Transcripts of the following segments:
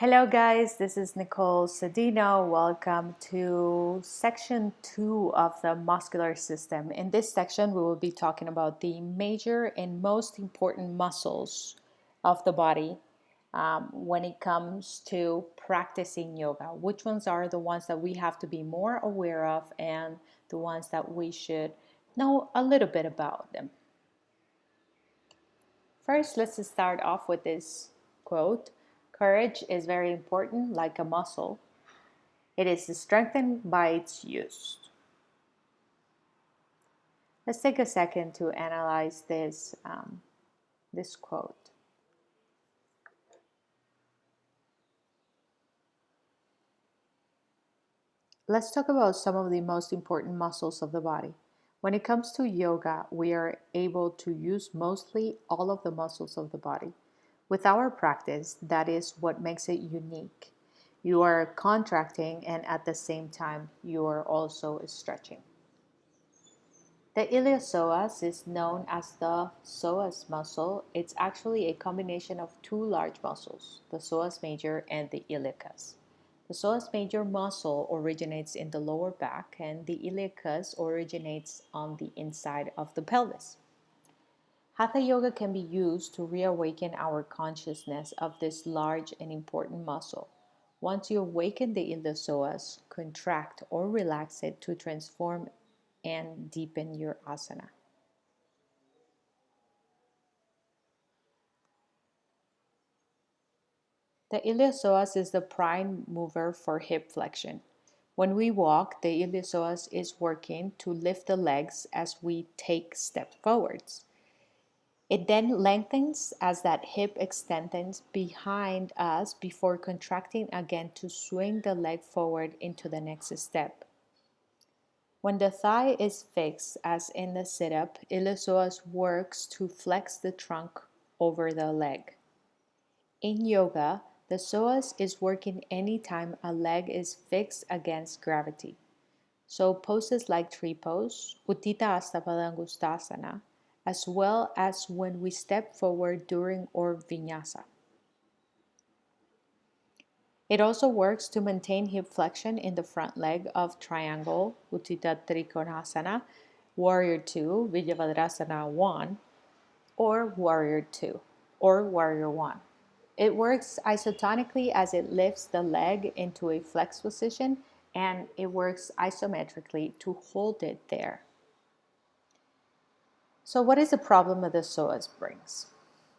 Hello guys, this is Nicole Sedino. Welcome to section 2 of the muscular system. In this section, we will be talking about the major and most important muscles of the body when it comes to practicing yoga. Which ones are the ones that we have to be more aware of and the ones that we should know a little bit about them. First, let's start off with this quote. Courage is very important, like a muscle. It is strengthened by its use. Let's take a second to analyze this quote. Let's talk about some of the most important muscles of the body. When it comes to yoga, we are able to use mostly all of the muscles of the body. With our practice, that is what makes it unique. You are contracting and at the same time, you are also stretching. The iliopsoas is known as the psoas muscle. It's actually a combination of two large muscles, the psoas major and the iliacus. The psoas major muscle originates in the lower back and the iliacus originates on the inside of the pelvis. Hatha yoga can be used to reawaken our consciousness of this large and important muscle. Once you awaken the iliopsoas, contract or relax it to transform and deepen your asana. The iliopsoas is the prime mover for hip flexion. When we walk, the iliopsoas is working to lift the legs as we take steps forwards. It then lengthens as that hip extends behind us before contracting again to swing the leg forward into the next step. When the thigh is fixed, as in the sit-up, iliopsoas works to flex the trunk over the leg. In yoga, the psoas is working anytime a leg is fixed against gravity. So poses like tree pose, Uttita Hasta Padangustasana, as well as when we step forward during our vinyasa. It also works to maintain hip flexion in the front leg of triangle, Uttita Trikonasana, Warrior 2, Virabhadrasana 1, or Warrior 2, or Warrior 1. It works isotonically as it lifts the leg into a flexed position, and it works isometrically to hold it there. So what is the problem that the psoas brings?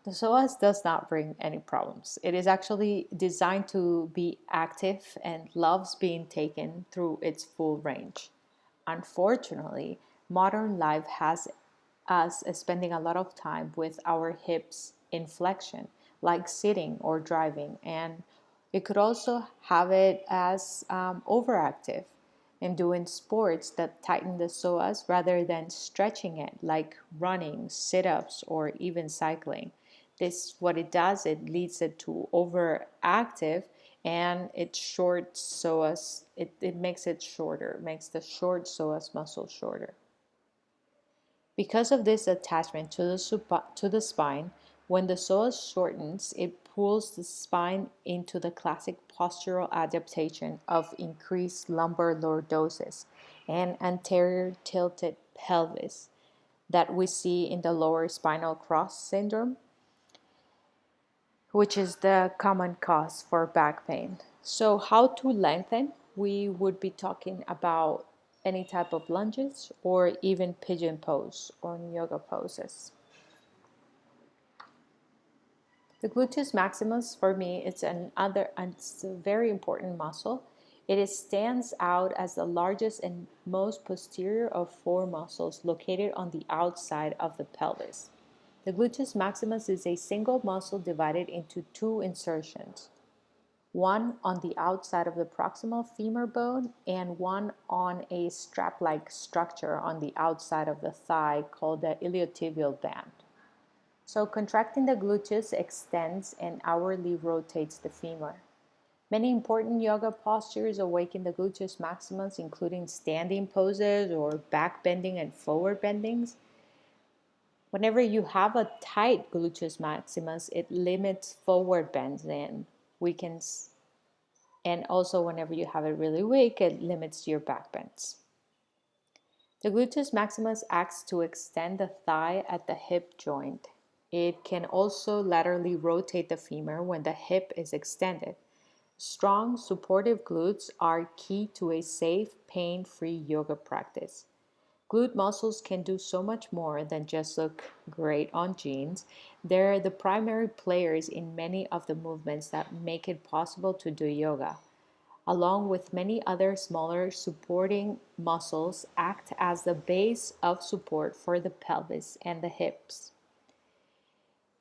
The psoas does not bring any problems. It is actually designed to be active and loves being taken through its full range. Unfortunately, modern life has us spending a lot of time with our hips in flexion, like sitting or driving, and it could also have it as overactive in doing sports that tighten the psoas rather than stretching it, like running, sit-ups, or even cycling. This, what it does, it leads it to overactive and it short psoas, it makes it shorter, makes the short psoas muscle shorter. Because of this attachment to the spine, when the psoas shortens, it pulls the spine into the classic postural adaptation of increased lumbar lordosis and anterior tilted pelvis that we see in the lower spinal cross syndrome, which is the common cause for back pain. So how to lengthen? We would be talking about any type of lunges or even pigeon pose or yoga poses. The gluteus maximus for me it's it's a very important muscle. It stands out as the largest and most posterior of four muscles located on the outside of the pelvis. The gluteus maximus is a single muscle divided into two insertions, one on the outside of the proximal femur bone and one on a strap-like structure on the outside of the thigh called the iliotibial band. So contracting the gluteus extends and outwardly rotates the femur. Many important yoga postures awaken the gluteus maximus, including standing poses or back bending and forward bendings. Whenever you have a tight gluteus maximus, it limits forward bends and weakens, and also whenever you have it really weak, it limits your back bends. The gluteus maximus acts to extend the thigh at the hip joint. It can also laterally rotate the femur when the hip is extended. Strong, supportive glutes are key to a safe, pain-free yoga practice. Glute muscles can do so much more than just look great on jeans. They're the primary players in many of the movements that make it possible to do yoga. Along with many other smaller supporting muscles, act as the base of support for the pelvis and the hips.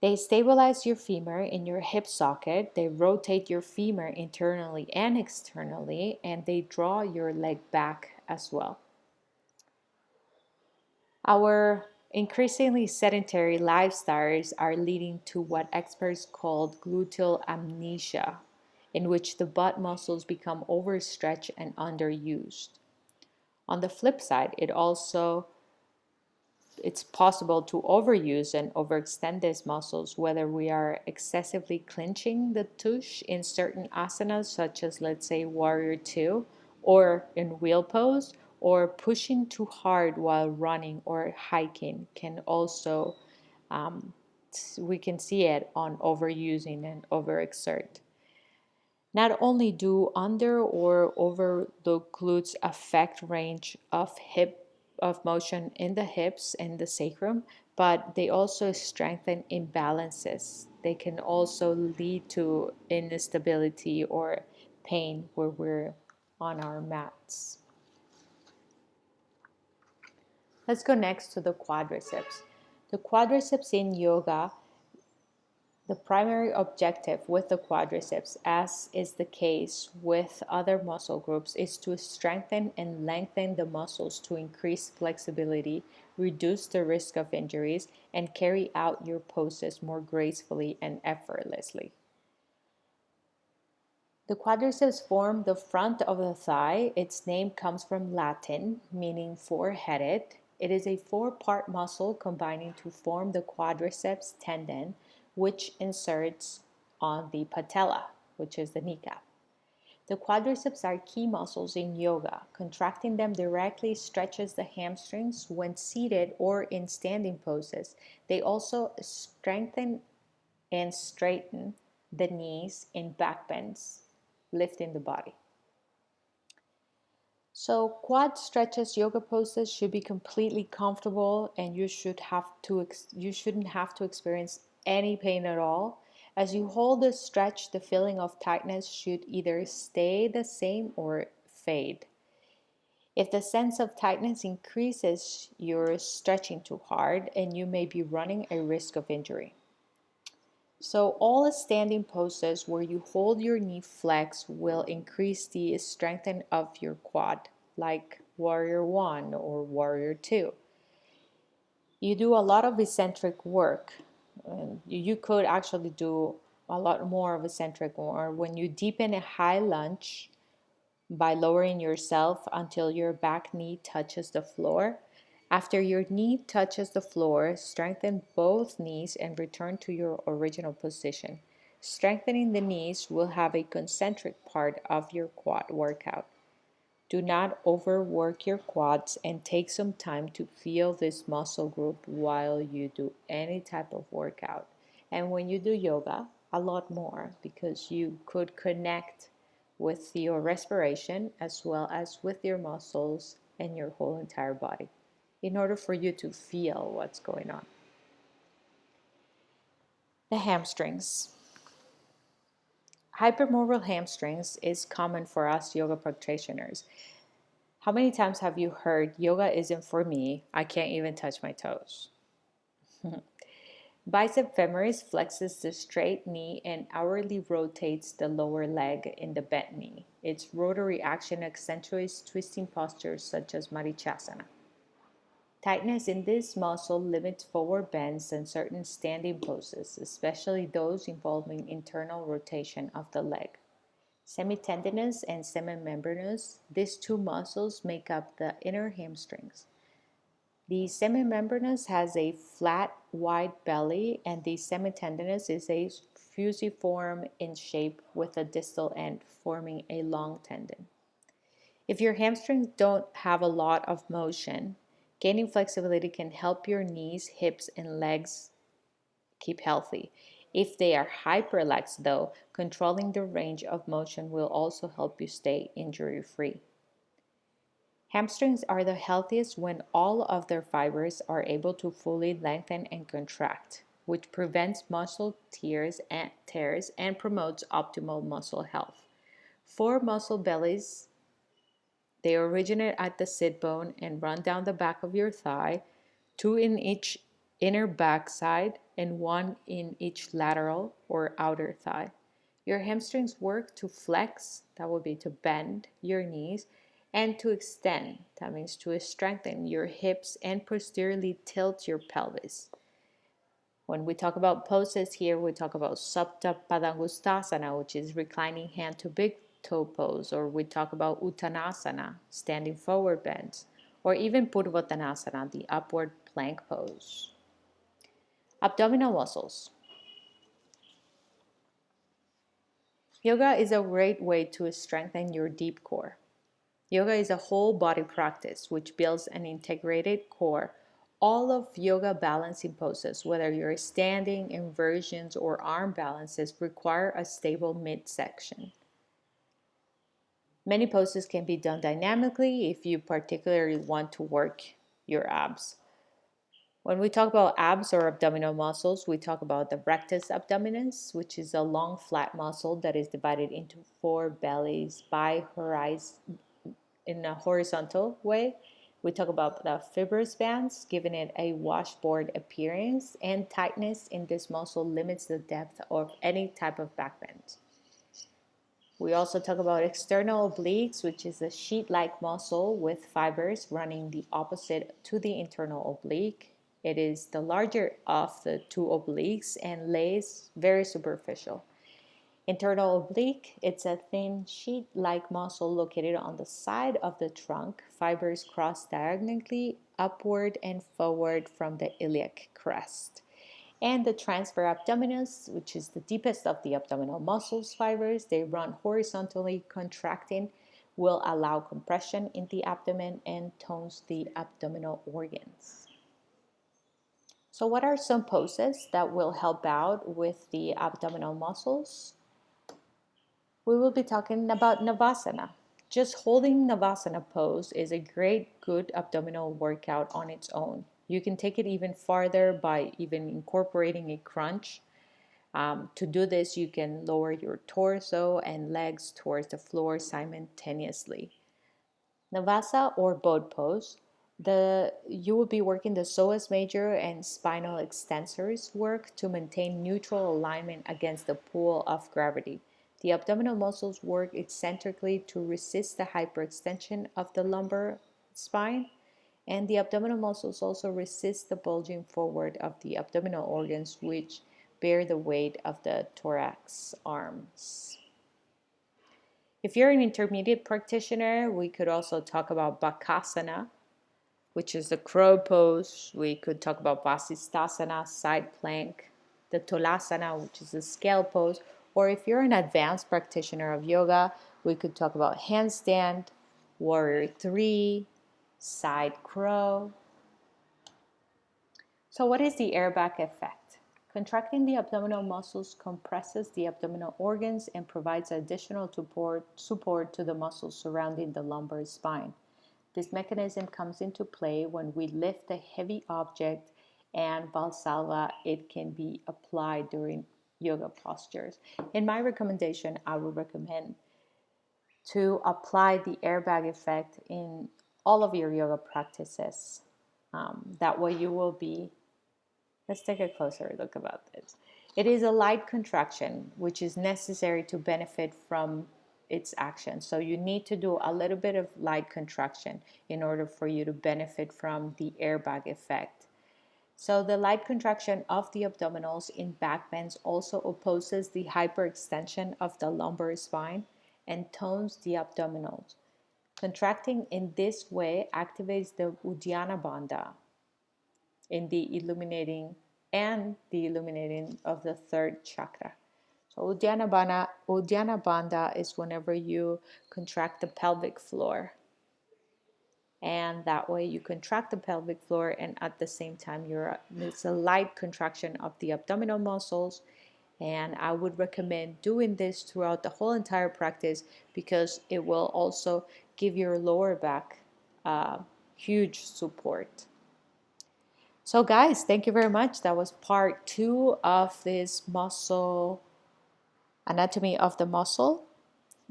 They stabilize your femur in your hip socket, they rotate your femur internally and externally, and they draw your leg back as well. Our increasingly sedentary lifestyles are leading to what experts call gluteal amnesia, in which the butt muscles become overstretched and underused. On the flip side, it's possible to overuse and overextend these muscles, whether we are excessively clenching the tush in certain asanas, such as, let's say, Warrior 2, or in wheel pose, or pushing too hard while running or hiking can also, we can see it on overusing and overexert. Not only do under or over the glutes affect range of motion in the hips and the sacrum, but they also strengthen imbalances. They can also lead to instability or pain where we're on our mats. Let's go next to the quadriceps. The quadriceps in yoga, the primary objective with the quadriceps, as is the case with other muscle groups, is to strengthen and lengthen the muscles to increase flexibility, reduce the risk of injuries, and carry out your poses more gracefully and effortlessly. The quadriceps form the front of the thigh. Its name comes from Latin, meaning four-headed. It is a four-part muscle combining to form the quadriceps tendon, which inserts on the patella, which is the kneecap. The quadriceps are key muscles in yoga. Contracting them directly stretches the hamstrings when seated or in standing poses. They also strengthen and straighten the knees in back bends, lifting the body. So quad stretches, yoga poses should be completely comfortable, and you shouldn't have to experience any pain at all. As you hold the stretch, the feeling of tightness should either stay the same or fade. If the sense of tightness increases, you're stretching too hard and you may be running a risk of injury. So all standing poses where you hold your knee flex will increase the strength of your quad, like Warrior 1 or Warrior 2. You do a lot of eccentric work. You could actually do a lot more of eccentric work when you deepen a high lunge by lowering yourself until your back knee touches the floor. After your knee touches the floor, strengthen both knees and return to your original position. Strengthening the knees will have a concentric part of your quad workout. Do not overwork your quads and take some time to feel this muscle group while you do any type of workout. And when you do yoga, a lot more, because you could connect with your respiration as well as with your muscles and your whole entire body in order for you to feel what's going on. The hamstrings. Hypermobile hamstrings is common for us yoga practitioners. How many times have you heard, yoga isn't for me, I can't even touch my toes? Bicep femoris flexes the straight knee and outwardly rotates the lower leg in the bent knee. Its rotary action accentuates twisting postures such as Marichasana. Tightness in this muscle limits forward bends and certain standing poses, especially those involving internal rotation of the leg. Semitendinous and semimembranous, these two muscles make up the inner hamstrings. The semimembranous has a flat, wide belly, and the semitendinous is a fusiform in shape with the distal end forming a long tendon. If your hamstrings don't have a lot of motion, gaining flexibility can help your knees, hips, and legs keep healthy. If they are hyperlax, though, controlling the range of motion will also help you stay injury free. Hamstrings are the healthiest when all of their fibers are able to fully lengthen and contract, which prevents muscle tears and promotes optimal muscle health. 4 muscle bellies, they originate at the sit bone and run down the back of your thigh, 2 in each inner backside and 1 in each lateral or outer thigh. Your hamstrings work to flex, that would be to bend your knees, and to extend, that means to strengthen your hips and posteriorly tilt your pelvis. When we talk about poses here, we talk about Supta Padangustasana, which is reclining hand to big toe pose, or we talk about Uttanasana, standing forward bends, or even Purvottanasana, the upward plank pose. Abdominal muscles. Yoga is a great way to strengthen your deep core. Yoga is a whole body practice which builds an integrated core. All of yoga balancing poses, whether you're standing, inversions, or arm balances, require a stable midsection. Many poses can be done dynamically if you particularly want to work your abs. When we talk about abs or abdominal muscles, we talk about the rectus abdominis, which is a long flat muscle that is divided into 4 bellies in a horizontal way. We talk about the fibrous bands, giving it a washboard appearance, and tightness in this muscle limits the depth of any type of back bend. We also talk about external obliques, which is a sheet-like muscle with fibers running the opposite to the internal oblique. It is the larger of the 2 obliques and lays very superficial. Internal oblique, it's a thin sheet-like muscle located on the side of the trunk. Fibers cross diagonally upward and forward from the iliac crest. And the transfer abdominis, which is the deepest of the abdominal muscles fibers, they run horizontally, contracting, will allow compression in the abdomen and tones the abdominal organs. So what are some poses that will help out with the abdominal muscles? We will be talking about Navasana. Just holding Navasana pose is a great, good abdominal workout on its own. You can take it even farther by even incorporating a crunch. To do this, you can lower your torso and legs towards the floor simultaneously. Navasa or boat pose, you will be working the psoas major and spinal extensors work to maintain neutral alignment against the pull of gravity. The abdominal muscles work eccentrically to resist the hyperextension of the lumbar spine, and the abdominal muscles also resist the bulging forward of the abdominal organs, which bear the weight of the thorax arms. If you're an intermediate practitioner, we could also talk about Bakasana, which is the crow pose. We could talk about Vasisthasana, side plank, the Tolasana, which is the scale pose. Or if you're an advanced practitioner of yoga, we could talk about handstand, warrior 3, side crow. So what is the airbag effect? Contracting the abdominal muscles compresses the abdominal organs and provides additional support to the muscles surrounding the lumbar spine. This mechanism comes into play when we lift a heavy object, and Valsalva, it can be applied during yoga postures. In my recommendation, I would recommend to apply the airbag effect in all of your yoga practices. That way you will be. Let's take a closer look about this. It is a light contraction, which is necessary to benefit from its action. So you need to do a little bit of light contraction in order for you to benefit from the airbag effect. So the light contraction of the abdominals in back bends also opposes the hyperextension of the lumbar spine and tones the abdominals. Contracting in this way activates the Uddiyana Bandha in the illuminating of the third chakra. So Uddiyana Bandha is whenever you contract the pelvic floor. And that way you contract the pelvic floor, and at the same time it's a light contraction of the abdominal muscles. And I would recommend doing this throughout the whole entire practice, because it will also give your lower back huge support. So guys, thank you very much. That was part 2 of this muscle anatomy of the muscle.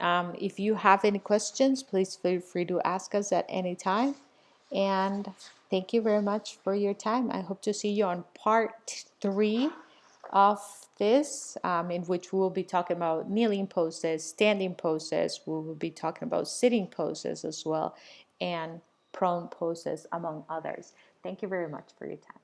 If you have any questions, please feel free to ask us at any time. And thank you very much for your time. I hope to see you on part 3 of this, in which we will be talking about kneeling poses, standing poses. We will be talking about sitting poses as well, and prone poses, among others. Thank you very much for your time.